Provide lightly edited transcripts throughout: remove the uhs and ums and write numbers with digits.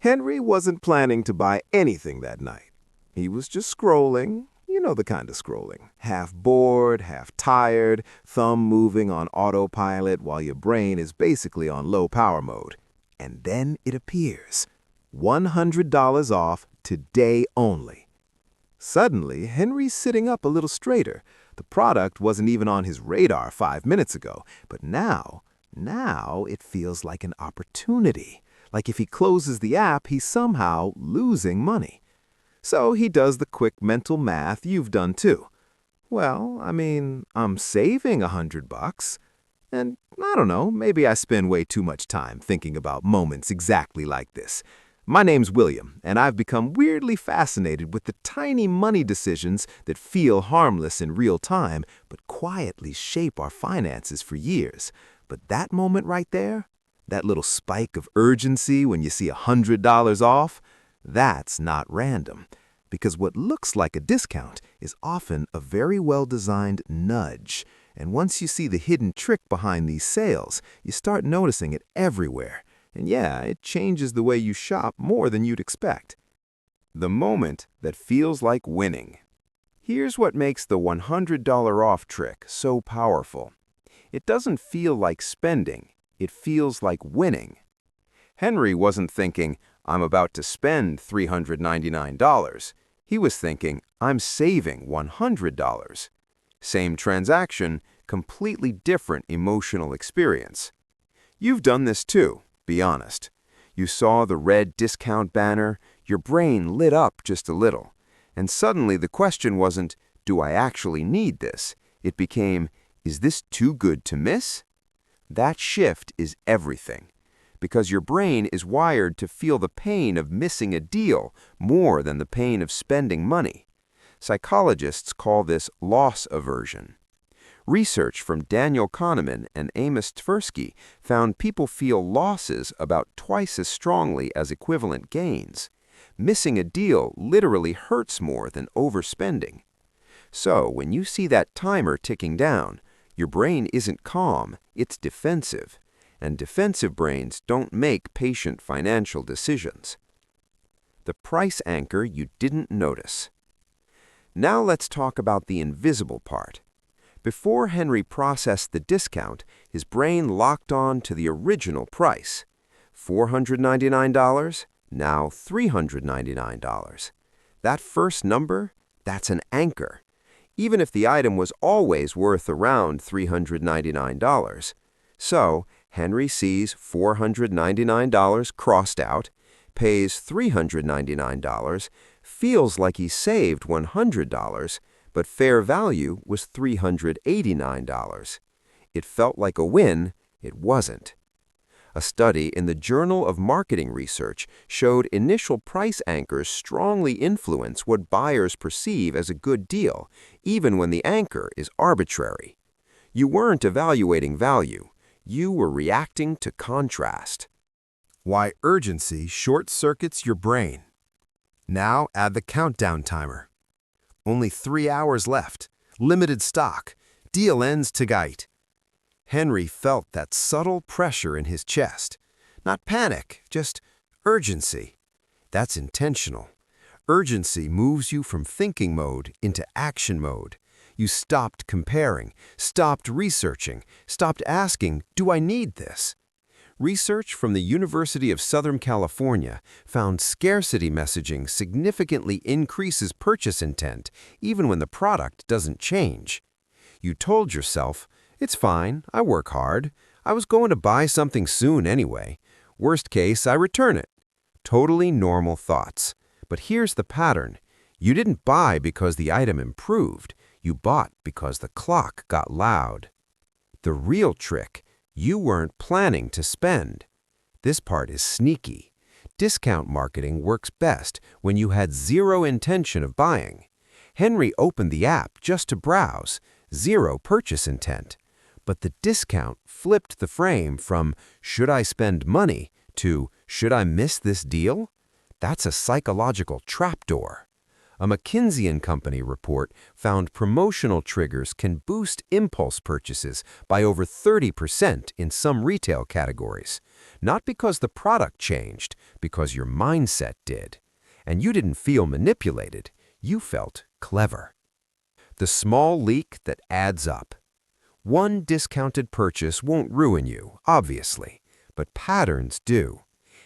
Henry wasn't planning to buy anything that night. He was just scrolling, you know the kind of scrolling. Half bored, half tired, thumb moving on autopilot while your brain is basically on low power mode. And then it appears. $100 off today only. Suddenly, Henry's sitting up a little straighter. The product wasn't even on his radar 5 minutes ago, but now it feels like an opportunity. Like if he closes the app, he's somehow losing money. So he does the quick mental math you've done too. Well, I'm saving $100. And I don't know, maybe I spend way too much time thinking about moments exactly like this. My name's William, and I've become weirdly fascinated with the tiny money decisions that feel harmless in real time, but quietly shape our finances for years. But that moment right there, that little spike of urgency when you see $100 off, that's not random. Because what looks like a discount is often a very well-designed nudge. And once you see the hidden trick behind these sales, you start noticing it everywhere. And yeah, it changes the way you shop more than you'd expect. The moment that feels like winning. Here's what makes the $100 off trick so powerful. It doesn't feel like spending. It feels like winning. Henry wasn't thinking, I'm about to spend $399. He was thinking, I'm saving $100. Same transaction, completely different emotional experience. You've done this too. Be honest. You saw the red discount banner, your brain lit up just a little, and suddenly the question wasn't, do I actually need this? It became, is this too good to miss? That shift is everything, because your brain is wired to feel the pain of missing a deal more than the pain of spending money. Psychologists call this loss aversion. Research from Daniel Kahneman and Amos Tversky found people feel losses about twice as strongly as equivalent gains. Missing a deal literally hurts more than overspending. So when you see that timer ticking down, your brain isn't calm, it's defensive. And defensive brains don't make patient financial decisions. The price anchor you didn't notice. Now let's talk about the invisible part. Before Henry processed the discount, his brain locked on to the original price. $499, now $399. That first number, that's an anchor. Even if the item was always worth around $399. So, Henry sees $499 crossed out, pays $399, feels like he saved $100, but fair value was $389. It felt like a win, it wasn't. A study in the Journal of Marketing Research showed initial price anchors strongly influence what buyers perceive as a good deal, even when the anchor is arbitrary. You weren't evaluating value, you were reacting to contrast. Why urgency short-circuits your brain. Now add the countdown timer. Only 3 hours left. Limited stock. Deal ends tonight. Henry felt that subtle pressure in his chest. Not panic, just urgency. That's intentional. Urgency moves you from thinking mode into action mode. You stopped comparing, stopped researching, stopped asking, do I need this? Research from the University of Southern California found scarcity messaging significantly increases purchase intent even when the product doesn't change. You told yourself, it's fine, I work hard, I was going to buy something soon anyway. Worst case, I return it. Totally normal thoughts. But here's the pattern. You didn't buy because the item improved. You bought because the clock got loud. The real trick, you weren't planning to spend. This part is sneaky. Discount marketing works best when you had zero intention of buying. Henry opened the app just to browse, zero purchase intent. But the discount flipped the frame from should I spend money to should I miss this deal? That's a psychological trapdoor. A McKinsey & Company report found promotional triggers can boost impulse purchases by over 30% in some retail categories. Not because the product changed, because your mindset did. And you didn't feel manipulated, you felt clever. The small leak that adds up. One discounted purchase won't ruin you, obviously, but patterns do.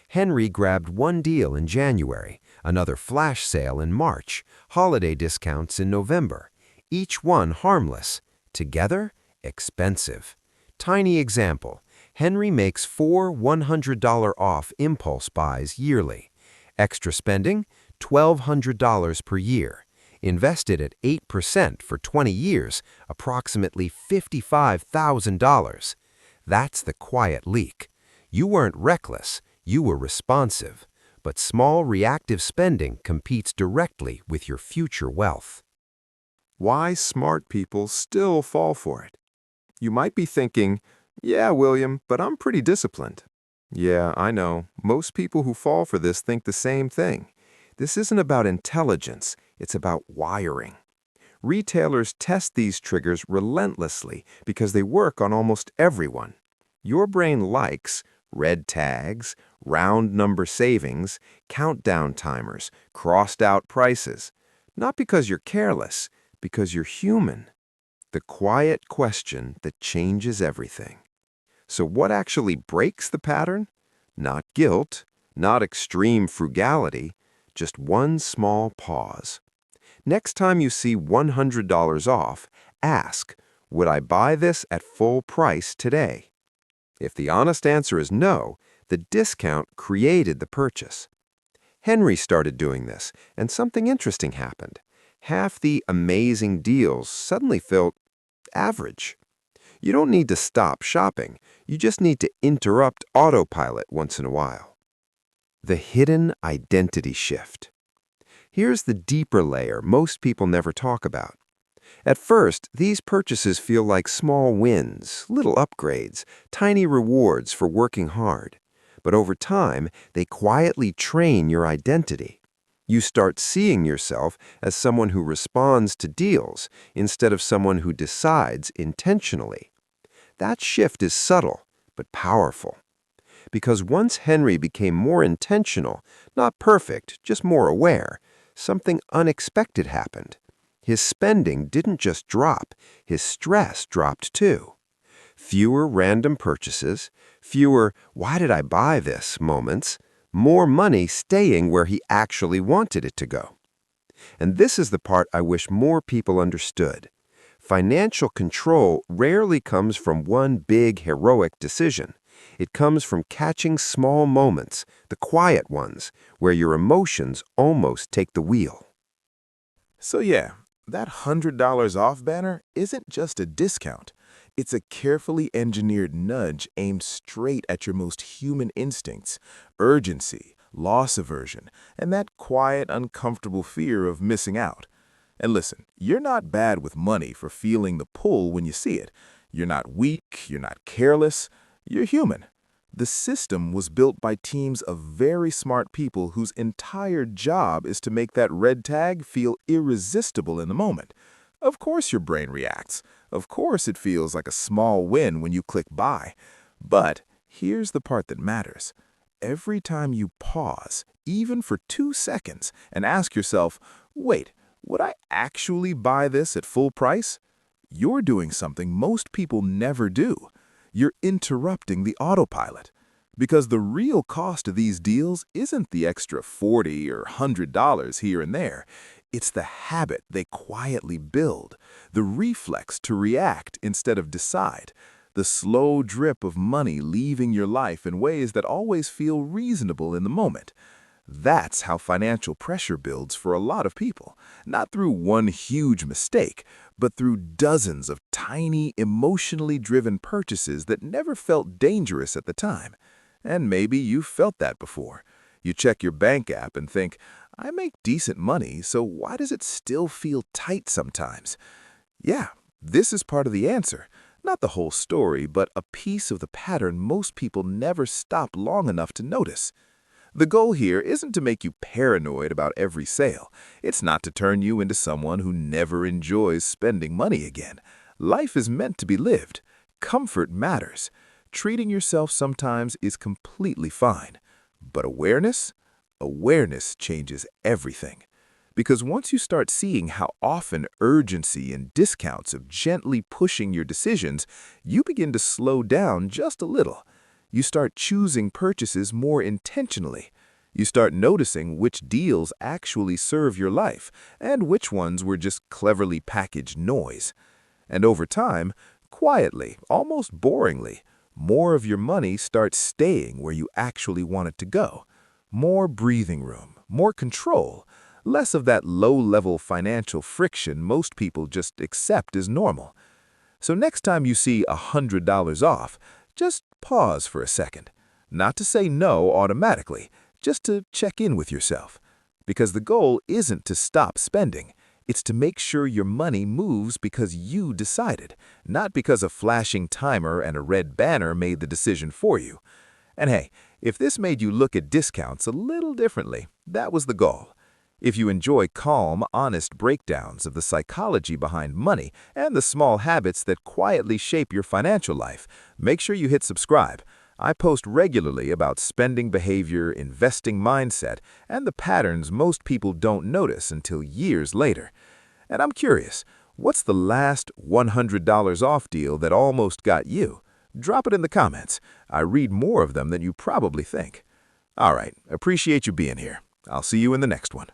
Henry grabbed one deal in January, another flash sale in March, holiday discounts in November. Each one harmless. Together, expensive. Tiny example. Henry makes 4 $100 off impulse buys yearly. Extra spending, $1,200 per year. Invested at 8% for 20 years, approximately $55,000. That's the quiet leak. You weren't reckless, you were responsive. But small reactive spending competes directly with your future wealth. Why smart people still fall for it. You might be thinking, yeah, William, but I'm pretty disciplined. Yeah, I know. Most people who fall for this think the same thing. This isn't about intelligence, it's about wiring. Retailers test these triggers relentlessly because they work on almost everyone. Your brain likes red tags, round number savings, countdown timers, crossed out prices. Not because you're careless, because you're human. The quiet question that changes everything. So what actually breaks the pattern? Not guilt, not extreme frugality, just one small pause. Next time you see $100 off, ask, would I buy this at full price today? If the honest answer is no, the discount created the purchase. Henry started doing this, and something interesting happened. Half the amazing deals suddenly felt average. You don't need to stop shopping. You just need to interrupt autopilot once in a while. The hidden identity shift. Here's the deeper layer most people never talk about. At first, these purchases feel like small wins, little upgrades, tiny rewards for working hard. But over time, they quietly train your identity. You start seeing yourself as someone who responds to deals instead of someone who decides intentionally. That shift is subtle, but powerful. Because once Henry became more intentional, not perfect, just more aware, something unexpected happened. His spending didn't just drop, his stress dropped too. Fewer random purchases, fewer "why did I buy this" moments, more money staying where he actually wanted it to go. And this is the part I wish more people understood. Financial control rarely comes from one big heroic decision. It comes from catching small moments, the quiet ones, where your emotions almost take the wheel. So yeah, that $100 off banner isn't just a discount. It's a carefully engineered nudge aimed straight at your most human instincts, urgency, loss aversion, and that quiet, uncomfortable fear of missing out. And listen, you're not bad with money for feeling the pull when you see it. You're not weak, you're not careless, you're human. The system was built by teams of very smart people whose entire job is to make that red tag feel irresistible in the moment. Of course your brain reacts. Of course it feels like a small win when you click buy. But here's the part that matters. Every time you pause, even for 2 seconds, and ask yourself, wait, would I actually buy this at full price? You're doing something most people never do. You're interrupting the autopilot. Because the real cost of these deals isn't the extra $40 or $100 here and there. It's the habit they quietly build, the reflex to react instead of decide, the slow drip of money leaving your life in ways that always feel reasonable in the moment. That's how financial pressure builds for a lot of people, not through one huge mistake, but through dozens of tiny, emotionally driven purchases that never felt dangerous at the time. And maybe you've felt that before. You check your bank app and think, I make decent money, so why does it still feel tight sometimes? Yeah, this is part of the answer. Not the whole story, but a piece of the pattern most people never stop long enough to notice. The goal here isn't to make you paranoid about every sale. It's not to turn you into someone who never enjoys spending money again. Life is meant to be lived. Comfort matters. Treating yourself sometimes is completely fine. But awareness? Awareness changes everything. Because once you start seeing how often urgency and discounts of gently pushing your decisions, you begin to slow down just a little. You start choosing purchases more intentionally. You start noticing which deals actually serve your life and which ones were just cleverly packaged noise. And over time, quietly, almost boringly, more of your money starts staying where you actually want it to go. More breathing room, more control, less of that low-level financial friction most people just accept as normal. So next time you see $100 off, just pause for a second. Not to say no automatically, just to check in with yourself. Because the goal isn't to stop spending. It's to make sure your money moves because you decided, not because a flashing timer and a red banner made the decision for you. And hey, if this made you look at discounts a little differently, that was the goal. If you enjoy calm, honest breakdowns of the psychology behind money and the small habits that quietly shape your financial life, make sure you hit subscribe. I post regularly about spending behavior, investing mindset, and the patterns most people don't notice until years later. And I'm curious, what's the last $100 off deal that almost got you? Drop it in the comments. I read more of them than you probably think. All right, appreciate you being here. I'll see you in the next one.